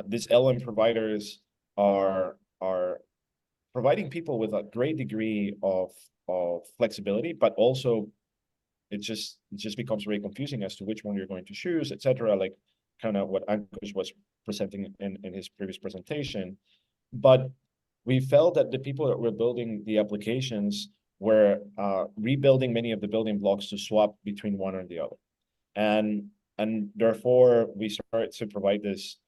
these LLM providers are providing people with a great degree of flexibility, but also it just becomes very confusing as to which one you're going to choose, etc. Like kind of what Ankush was presenting in his previous presentation. But we felt that the people that were building the applications were rebuilding many of the building blocks to swap between one or the other. And therefore, we started to provide this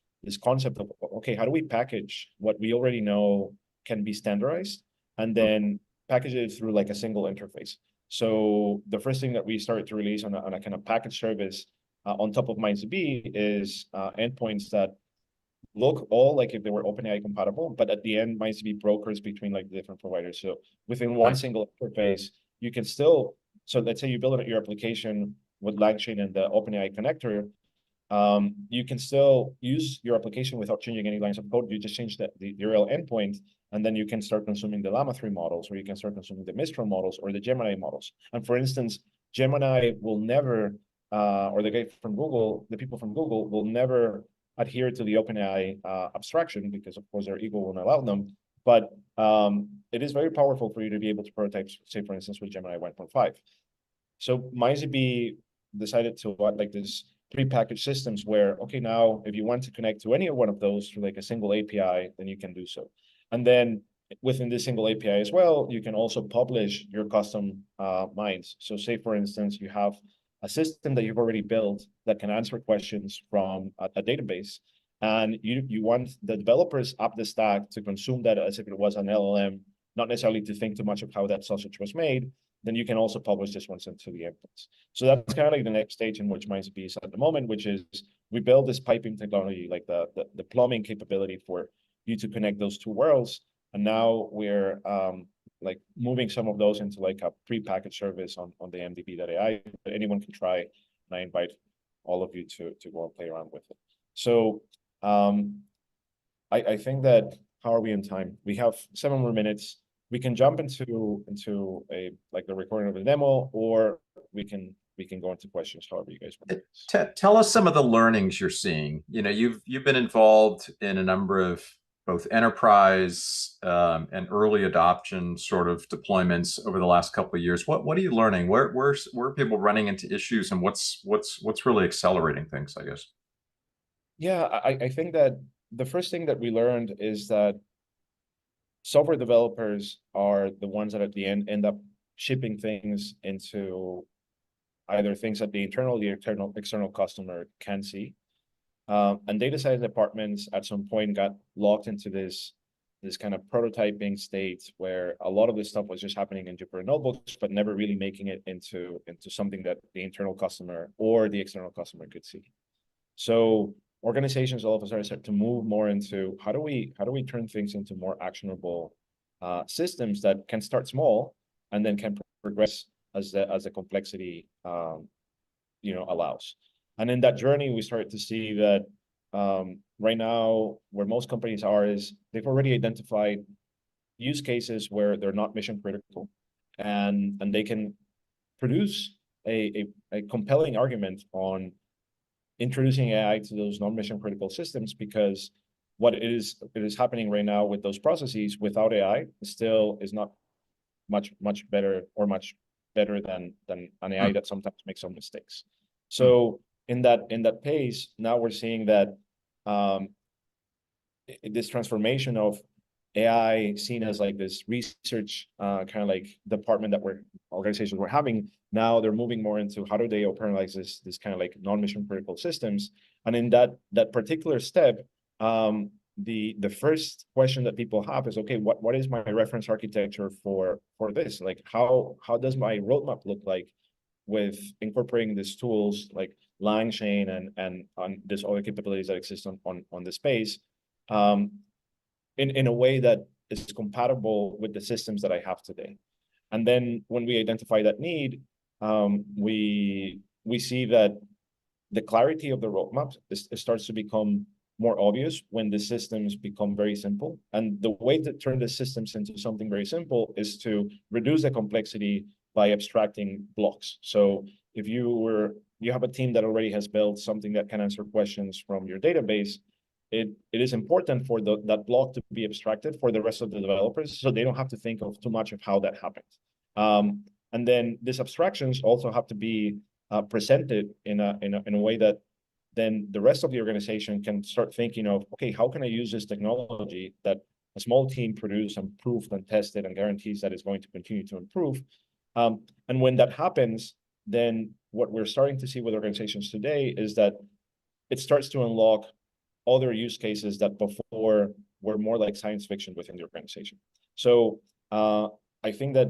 concept of, okay, how do we package what we already know can be standardized and then package it through like a single interface? So the first thing that we started to release on a kind of package service on top of MindsDB is endpoints that look all like if they were OpenAI compatible, but at the end, MindsDB brokers between like the different providers. So within one single interface, you can still, so let's say you build your application with LangChain and the OpenAI connector, you can still use your application without changing any lines of code. You just change the URL endpoint, and then you can start consuming the Llama 3 models, or you can start consuming the Mistral models or the Gemini models. And for instance, Gemini will never, or the guy from Google, the people from Google will never adhere to the OpenAI abstraction because, of course, their ego won't allow them. But it is very powerful for you to be able to prototype, say, for instance, with Gemini 1.5. So MindsDB decided to like this prepackaged systems where, okay, now if you want to connect to any one of those through like a single API, then you can do so. And then within this single API as well, you can also publish your custom minds. So say, for instance, you have a system that you've already built that can answer questions from a database, and you want the developers up the stack to consume that as if it was an LLM, not necessarily to think too much of how that sausage was made, then you can also publish this once into the endpoints. So that's kind of like the next stage in which MindsDB is at the moment, which is we build this piping technology, like the plumbing capability for you to connect those two worlds. And now we're like moving some of those into like a prepackaged service on the MDB.ai. Anyone can try, and I invite all of you to go and play around with it. So I think that, how are we in time? We have 7 more minutes. We can jump into a like the recording of the demo, or we can go into questions, however you guys want. Tell us some of the learnings you're seeing. You know, you've been involved in a number of both enterprise and early adoption sort of deployments over the last couple of years. What are you learning? Where are people running into issues, and what's really accelerating things, I guess? Yeah, I think that the first thing that we learned is that software developers are the ones that at the end up shipping things into either things that the internal or the external customer can see. And data science departments at some point got locked into this kind of prototyping state where a lot of this stuff was just happening in Jupyter notebooks, but never really making it into something that the internal customer or the external customer could see. So organizations all of a sudden start to move more into how do we turn things into more actionable systems that can start small and then can progress as the complexity allows. And in that journey, we started to see that right now, where most companies are is they've already identified use cases where they're not mission critical, and they can produce a compelling argument on introducing AI to those non-mission critical systems, because what it is happening right now with those processes without AI still is not much better or much better than an AI that sometimes makes some mistakes. So in that pace, now we're seeing that this transformation of AI seen as like this research kind of like department that organizations were having. Now they're moving more into how do they operationalize this kind of like non-mission critical systems. And in that particular step, the first question that people have is, okay, what is my reference architecture for this? Like how does my roadmap look like with incorporating these tools like LangChain and these other capabilities that exist on the space, in a way that is compatible with the systems that I have today. And then when we identify that need, we see that the clarity of the roadmap starts to become more obvious when the systems become very simple. And the way to turn the systems into something very simple is to reduce the complexity by abstracting blocks. So if you have a team that already has built something that can answer questions from your database, it is important for that block to be abstracted for the rest of the developers, so they don't have to think of too much of how that happens. And then these abstractions also have to be presented in a way that then the rest of the organization can start thinking of, okay, how can I use this technology that a small team produced and proved and tested and guarantees that it's going to continue to improve. And when that happens, then what we're starting to see with organizations today is that it starts to unlock other use cases that before were more like science fiction within the organization. So I think that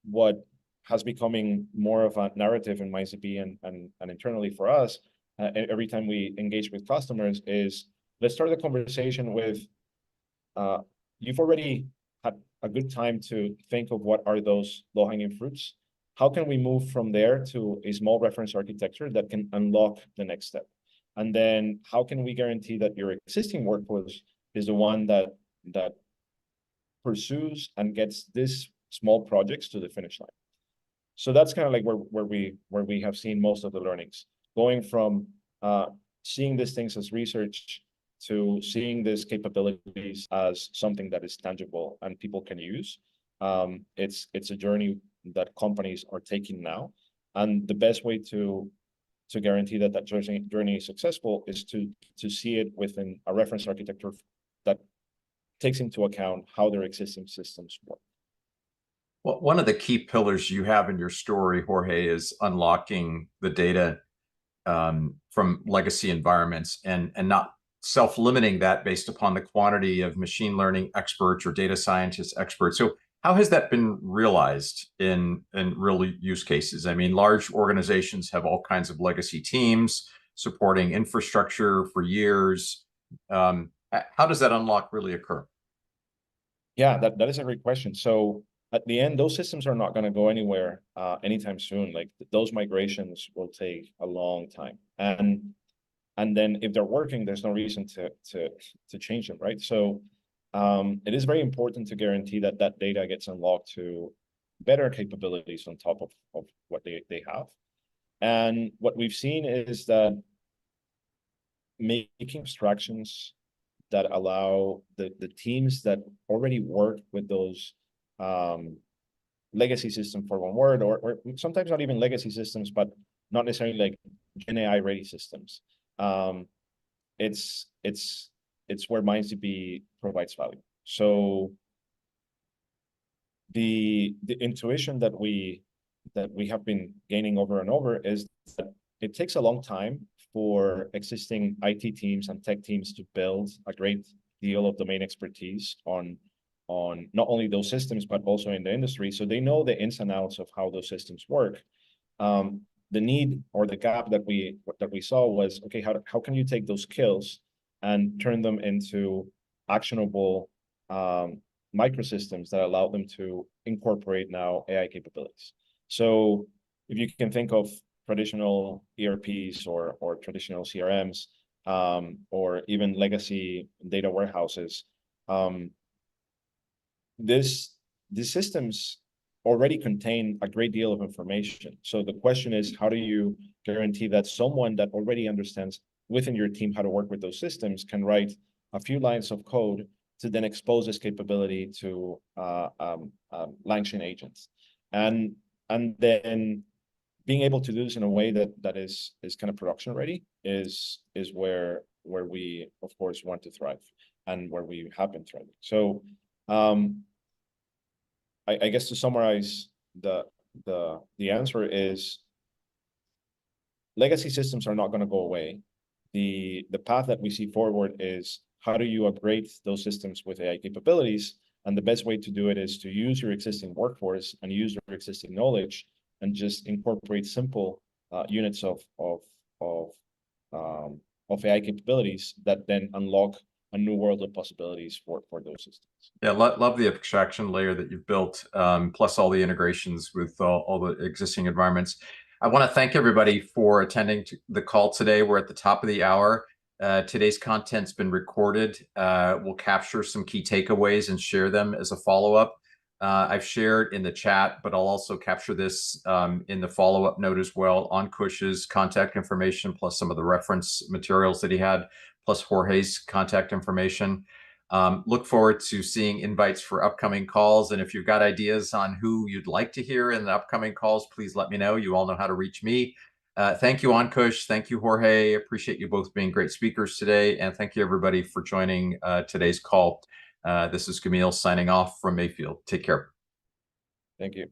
what has becoming more of a narrative in MindsDB and internally for us, every time we engage with customers, is let's start the conversation with, you've already had a good time to think of what are those low-hanging fruits. How can we move from there to a small reference architecture that can unlock the next step? And then how can we guarantee that your existing workflows is the one that pursues and gets these small projects to the finish line? So that's kind of like where we have seen most of the learnings, going from seeing these things as research to seeing these capabilities as something that is tangible and people can use. It's a journey that companies are taking now, and the best way to guarantee that journey is successful is to see it within a reference architecture that takes into account how their existing systems work. Well, one of the key pillars you have in your story, Jorge, is unlocking the data from legacy environments and not self-limiting that based upon the quantity of machine learning experts or data scientist experts. So how has that been realized in real use cases? I mean, large organizations have all kinds of legacy teams supporting infrastructure for years. How does that unlock really occur? Yeah, that is a great question. So at the end, those systems are not going to go anywhere anytime soon. Like those migrations will take a long time, and then if they're working, there's no reason to change them, right? So it is very important to guarantee that data gets unlocked to better capabilities on top of what they have. And what we've seen is that making abstractions that allow the teams that already work with those legacy system, for one word, or sometimes not even legacy systems, but not necessarily like Gen AI ready systems. It's where MindsDB provides value. So the intuition that we have been gaining over and over is that it takes a long time for existing IT teams and tech teams to build a great deal of domain expertise on not only those systems, but also in the industry. So they know the ins and outs of how those systems work. The need or the gap that we saw was, okay, how can you take those skills and turn them into actionable microsystems that allow them to incorporate now AI capabilities? So if you can think of traditional ERPs or traditional CRMs, or even legacy data warehouses, these systems already contain a great deal of information. So the question is, how do you guarantee that someone that already understands within your team how to work with those systems can write a few lines of code to then expose this capability to LangChain agents, and then being able to do this in a way that is kind of production ready is where we of course want to thrive and where we have been thriving. So I guess to summarize the answer is legacy systems are not going to go away. The path that we see forward is how do you upgrade those systems with AI capabilities? And the best way to do it is to use your existing workforce and use your existing knowledge and just incorporate simple units of AI capabilities that then unlock a new world of possibilities for those systems. Yeah, love the abstraction layer that you've built, plus all the integrations with all the existing environments. I want to thank everybody for attending the call today. We're at the top of the hour. Today's content's been recorded. We'll capture some key takeaways and share them as a follow-up. I've shared in the chat, but I'll also capture this in the follow-up note as well. Ankush's contact information, plus some of the reference materials that he had, plus Jorge's contact information. Look forward to seeing invites for upcoming calls. And if you've got ideas on who you'd like to hear in the upcoming calls, please let me know. You all know how to reach me. Thank you, Ankush. Thank you, Jorge. Appreciate you both being great speakers today. And thank you, everybody, for joining today's call. This is Camille signing off from Mayfield. Take care. Thank you.